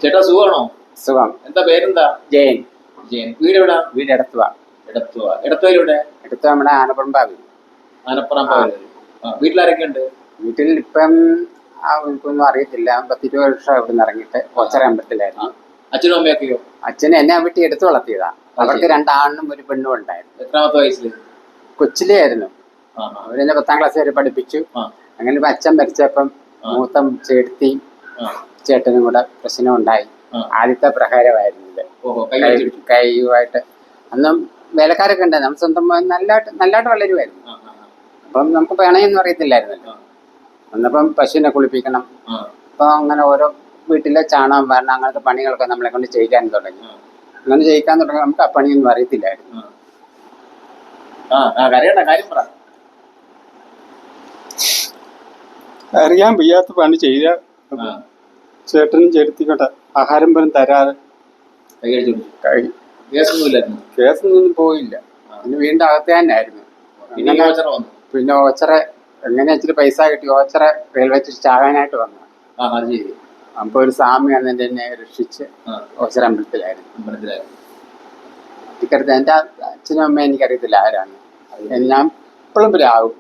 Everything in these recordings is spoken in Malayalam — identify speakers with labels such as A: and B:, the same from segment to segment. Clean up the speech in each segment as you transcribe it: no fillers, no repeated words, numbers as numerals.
A: ചേട്ടാ സുഖമാണോ?
B: സുഖം.
A: എന്താ പേരെന്താ?
B: ജയൻ.
A: ജയൻ. വീട് എവിടാ?
B: വീട് എടത്തുവ.
A: എടത്തുവയിലൂടെ?
B: എടത്തുവ നമ്മുടെ ആനപ്പറമ്പാവി.
A: വീട്ടിലാരൊക്കെ ഉണ്ട്?
B: വീട്ടിൽ ഇപ്പം എനിക്കൊന്നും അറിയത്തില്ല. 10-20 വർഷം ഇവിടെ നിന്ന് ഇറങ്ങിയിട്ട് ഓച്ചറ അമ്പലത്തിലായിരുന്നു.
A: അച്ഛനും അമ്മയൊക്കെയോ?
B: അച്ഛനെ എന്നെ വീട്ടിൽ എടുത്തു വളർത്തിയതാ. അവർക്ക് 2 ആണും 1 പെണ്ണും ഉണ്ടായിരുന്നു.
A: എത്രാമത്തെ വയസ്സിൽ?
B: കൊച്ചിലേ ആയിരുന്നു. അവരെന്നെ 10ാം ക്ലാസ് വരെ പഠിപ്പിച്ചു. അങ്ങനെ ഇപ്പൊ അച്ഛൻ മരിച്ചപ്പം മൂത്ത ചേട്ടനും കൂടെ പ്രശ്നം ഉണ്ടായി. ആദ്യത്തെ പ്രഹരമായിരുന്നു ഇത്. കൈയുമായിട്ട് അന്നും വേലക്കാരൊക്കെ ഉണ്ട്. നമ്മൾ സ്വന്തം നല്ലതായിട്ട് വളരുമായിരുന്നു. അപ്പം നമുക്ക് പിണയൊന്നും അറിയത്തില്ലായിരുന്നല്ലോ. അന്നപ്പം പശുവിനെ കുളിപ്പിക്കണം. അപ്പൊ അങ്ങനെ ഓരോ വീട്ടിലെ ചാണകം വരണം, അങ്ങനത്തെ പണികളൊക്കെ നമ്മളെ കൊണ്ട് ചെയ്യിക്കാൻ തുടങ്ങി. അങ്ങനെ ചെയ്യിക്കാൻ തുടങ്ങി നമുക്ക് ആ പണിയൊന്നും അറിയത്തില്ലായിരുന്നു. അറിയാൻ വയ്യാത്ത പണി ചെയ്ത ചേട്ടനും ചേട്ടത്തിക്കോട്ടെ ആഹാരം പോലും തരാതെ കേസൊന്നും പോയില്ല. പിന്നെ വീണ്ടും അകത്ത് തന്നെയായിരുന്നു. പിന്നെ ഓച്ചറ എങ്ങനെ ഇച്ചിരി പൈസ കിട്ടി ഓച്ചറ റെയിൽവേ സ്റ്റേഷൻ ചാകാനായിട്ട് വന്നു. അപ്പൊ ഒരു സ്വാമി അന്ന് എന്നെ രക്ഷിച്ച് ഓച്ചറ അമ്പലത്തിലായിരുന്നു. ടിക്കറ്റ് എന്റെ അച്ഛനും അമ്മയും എനിക്കറിയത്തില്ല ആരാണ്. ഞാൻ ഇപ്പോഴും ആവും.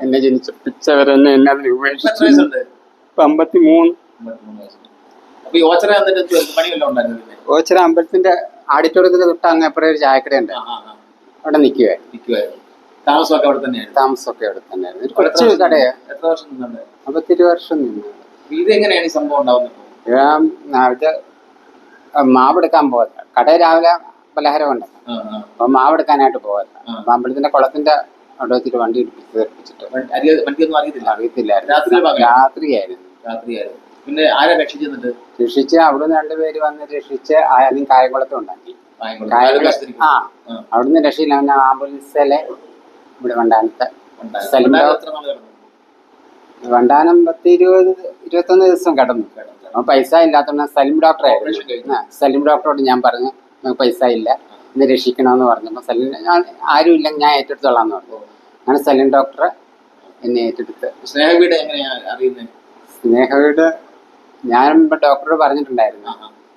B: എന്നെ ജനിച്ചവരെന്നെ എന്നെ അതിൽ ഉപേക്ഷിച്ചു. 53. ഓച്ചറ അമ്പലത്തിന്റെ ആഡിറ്റോറിയത്തിന്റെ തൊട്ട് അങ്ങ് അപ്പുറം ഒരു ചായക്കട ഉണ്ട്. അവിടെ നിൽക്കുവായിരുന്നു.
A: താമസമൊക്കെ അവിടെ
B: തന്നെയായിരുന്നു. ഒരു കൊച്ചു കടയാ. 50-20 വർഷം നിന്നു.
A: ഇത് എങ്ങനെയാണ് ഈ സംഭവം ഉണ്ടാവുന്നത്?
B: ഇത് മാവെടുക്കാൻ പോകത്ത കട രാവിലെ പലഹാരം ഉണ്ട്. അപ്പൊ മാവെടുക്കാനായിട്ട് പോകത്ത. അപ്പൊ അമ്പലത്തിന്റെ കുളത്തിന്റെ അവിടെ വെച്ചിട്ട് വണ്ടി തെറിപ്പിച്ചിട്ട് അറിയത്തില്ലായിരുന്നു. രാത്രിയായിരുന്നു.
A: പിന്നെ ആരാ രക്ഷിച്ച്?
B: അവിടുന്ന് 2 പേര് വന്ന് രക്ഷിച്ച് അല്ലെങ്കിൽ കായംകുളത്തും ഉണ്ടാക്കി. അവിടുന്ന് രക്ഷയില്ല. പിന്നെ ആംബുലൻസിലെ ഇവിടെ വണ്ടാനത്തെ വണ്ടാനം 10-21 ദിവസം കിടന്നു. പൈസ ഇല്ലാത്തതുകൊണ്ട് സലിം ഡോക്ടറായിരുന്നു. സലിം ഡോക്ടറോട് ഞാൻ പറഞ്ഞു നമുക്ക് പൈസ ഇല്ല, ഇന്ന് രക്ഷിക്കണമെന്ന് പറഞ്ഞപ്പോൾ സലിം ആരും ഇല്ല ഞാൻ ഏറ്റെടുത്തോളാന്ന് പറഞ്ഞു. അങ്ങനെ സലിം ഡോക്ടർ എന്നെ ഏറ്റെടുത്ത്. സ്നേഹവീട് ഞാൻ ഡോക്ടറോട് പറഞ്ഞിട്ടുണ്ടായിരുന്നു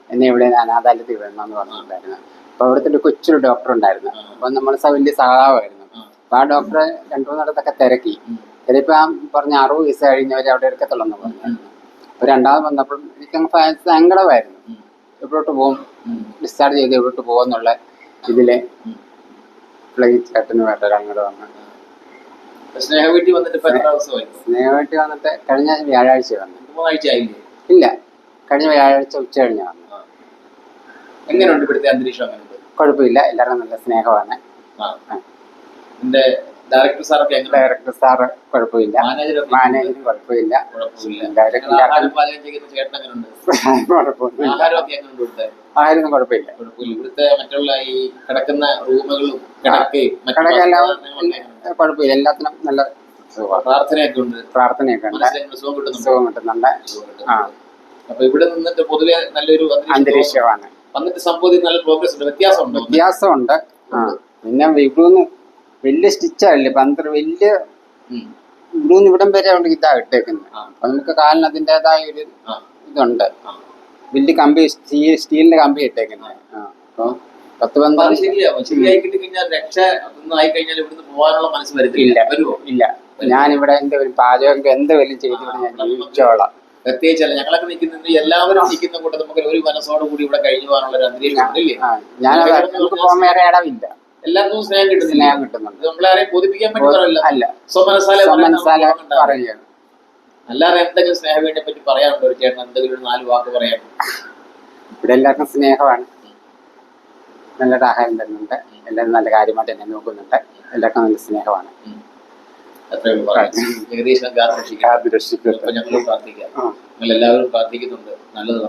B: എന്നെ ഇവിടെ അനാഥാലയത്തിൽ വിടണമെന്ന് പറഞ്ഞിട്ടുണ്ടായിരുന്നു. അപ്പൊ അവിടുത്തെ ഒരു കൊച്ചൊരു ഡോക്ടർ ഉണ്ടായിരുന്നു. അപ്പൊ നമ്മൾ വലിയ സഹായമായിരുന്നു. അപ്പൊ ആ ഡോക്ടറെ 2-3 തിരക്കിയപ്പോ പറഞ്ഞ 60 വയസ്സ് കഴിഞ്ഞവരെ അവിടെ എടുക്കത്തുള്ളെന്ന് പറഞ്ഞു. അപ്പൊ 2ാമത് വന്നപ്പോൾ എനിക്കങ്ങ് സങ്കടമായിരുന്നു. എവിടോട്ട് പോകും, ഡിസ്ചാർജ് ചെയ്ത് എവിടോട്ട് പോകുന്നുള്ള ഇതിലെ ഫ്ലൈറ്റ് ചട്ടനുമായിട്ട് അങ്ങോട്ട് വന്നു.
A: സ്നേഹവീട്ടിൽ വന്നിട്ട്
B: കഴിഞ്ഞ വ്യാഴാഴ്ച വന്നു. ഇല്ല, കഴിഞ്ഞ വ്യാഴാഴ്ച ഉച്ച കഴിഞ്ഞ വന്നു.
A: എങ്ങനെയുണ്ട് ഇവിടുത്തെ അന്തരീക്ഷം?
B: കുഴപ്പമില്ല, എല്ലാവർക്കും നല്ല സ്നേഹമാണ്.
A: ഡയറക്ടർ
B: സാറ് കുഴപ്പമില്ല, മാനേജറും കുഴപ്പമില്ല. ആരും കുഴപ്പമില്ല.
A: ഇവിടുത്തെ മറ്റുള്ള ഈ കിടക്കുന്ന റൂമുകളും
B: കുഴപ്പമില്ല, എല്ലാത്തിനും നല്ല
A: പ്രാർത്ഥനയൊക്കെ ഉണ്ട്.
B: സുഖം കിട്ടുന്നുണ്ട്.
A: അപ്പൊ ഇവിടെ നിന്നിട്ട് പൊതുവെ നല്ലൊരു
B: അന്തരീക്ഷമാണ്.
A: വന്നിട്ട് സംഭവത്തിൽ നല്ല പ്രോഗ്രസ് ഉണ്ട്.
B: വ്യത്യാസമുണ്ട്. പിന്നെ ഇവിടുന്ന് വലിയ സ്റ്റിച്ചായില്ലേ, 12 വലിയ ഇവിടുന്ന് ഇവിടം വരെ അവിടെ ഇതാ ഇട്ടേക്കുന്നത്. അപ്പൊ നമുക്ക് കാലിന് അതിൻ്റെതായ ഒരു ഇതുണ്ട്. വലിയ കമ്പി, സ്റ്റീലിന്റെ കമ്പി ഇട്ടേക്കുന്നത്. അപ്പൊ 10-12 ഇല്ല. ഞാനിവിടെ എന്റെ ഒരു പാചകം എന്തെങ്കിലും ചെയ്തിട്ട് ഞാൻ ജീവിച്ചോളാം.
A: പ്രത്യേകിച്ചല്ല, ഞങ്ങളൊക്കെ നിൽക്കുന്നത് എല്ലാവരും നിൽക്കുന്ന കൂടെ നമുക്ക് ഒരു മനസ്സോട് കൂടി ഇവിടെ കഴിഞ്ഞു പോകാനുള്ള ഒരു അന്തരീക്ഷം.
B: വേറെ ഇടവില്ല.
A: എല്ലാവർക്കും സ്നേഹം കിട്ടുന്നുണ്ട്. നമ്മളാരെയും ബോധിപ്പിക്കാൻ പറ്റി പറയില്ല. അല്ലാതെ എന്തെങ്കിലും സ്നേഹവീടിനെ പറ്റി പറയാനുണ്ടോ ഒരു ചേട്ടൻ? എന്തെങ്കിലും ഒരു 4 വാക്ക് പറയാനുണ്ടോ?
B: ഇവിടെ എല്ലാവർക്കും സ്നേഹമാണ്. നല്ലൊരു ആഹാരം തരുന്നുണ്ട്. എല്ലാവരും നല്ല കാര്യമായിട്ട് എന്നെ നോക്കുന്നുണ്ട്. എല്ലാവർക്കും നല്ല സ്നേഹമാണ്.
A: ഏകദേശം കാത്ത് രക്ഷിക്കും. ഞങ്ങളും പ്രാർത്ഥിക്കാം. നിങ്ങൾ എല്ലാവരും പ്രാർത്ഥിക്കുന്നുണ്ട്. നല്ലത്.